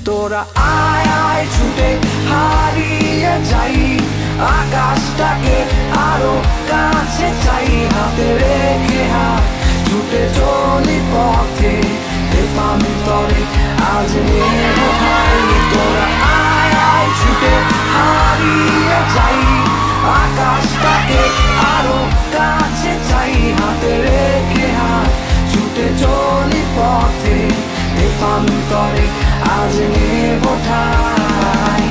তোরা আয় আয় ছুটে হারিয়ে যাই, আকাশটাকে আরো কাছে চাই, হাতে রেখে হাত ছুটে চলি পথে দেবান্তরে আজ নেব ভাই। তোরা আয় আয় ছুটে হারিয়ে যাই, আকাশটাকে আরো কাছে চাই, হাতে রেখে হাত ছুটে চলি পথে দেবান্তরে আজ নেব ঠাই।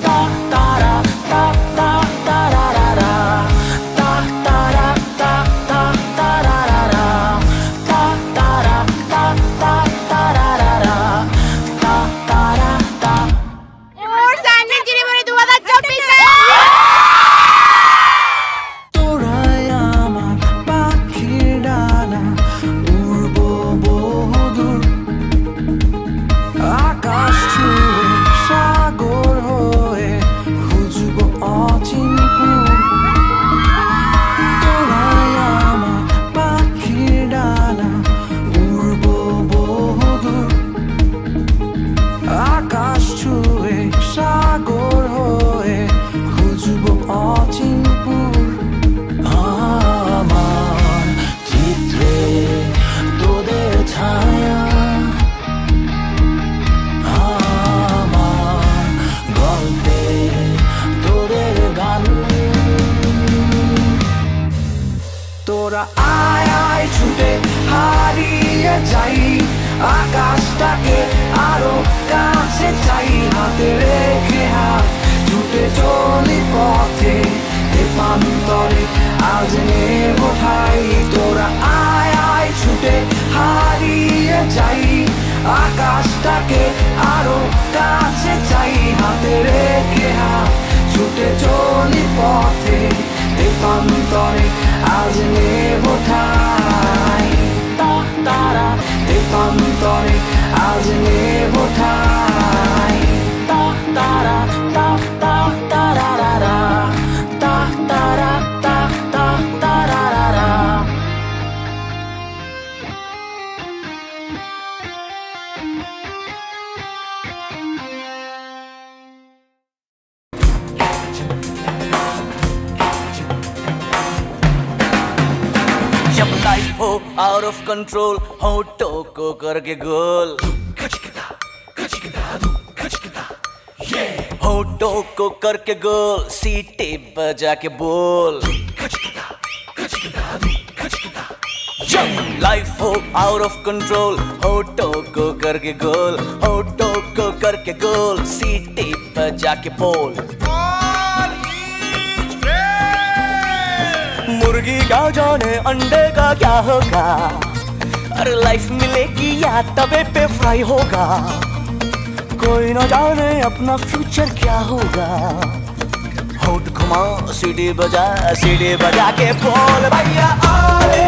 তা তারা তা তা তারারা, তা তারা তা তা তারারা, তা তারা তা তা তারারা, তা তারা তা। ওর সামনে জিরে বলে 2024 তোরাই আমার পাখির ডানা, উড়বো বহুদূর, আকাশ ছুঁয়ে সাগর হয়ে খুঁজবো অচিনপুর। তোরাই আমার পাখির ডানা, উড়বো বহুদূর, আকাশ ছুঁয়ে সাগর হয়ে খুঁজবো অচিনপুর। আমার চিত্রে তোদের ছায়া, আমার গল্পে তোদের গান। তোরা আয় আয় ছুটে হারিয়ে যাই, আকাশটাকে আরো কাছে চাই, হাতে রেখে হাত ছুটে চলি পথে দেবান্তরে আজ নেব ঠাই। তোরা আয় আয় ছুটে হারিয়ে যাই, আকাশটাকে আরো কাছে চাই, হাতে রেখে হাত ছুটে চলি পথে দেবান্তরে আজ নেব ঠাই। তা তারা দেবান্তরে আজ নেব ঠাই। তা তারা তা তা তারারা, তা তারা তা তা তারারা। जब लाइफ हो आउट ऑफ कंट्रोल, होठों को करके गोल, होठों को करके गोल, सीटी बजा के बोल। जब लाइफ हो आउट ऑफ कंट्रोल, होठों को करके गोल, होठों को करके गोल, सीटी बजा के बोल। मुर्गी क्या जाने अंडे का क्या होगा, अरे लाइफ मिलेगी या तवे पे फ्राई होगा, कोई न जाने अपना फ्यूचर क्या होगा। होठ घुमा सीढ़ी बजा के बोल भैया आए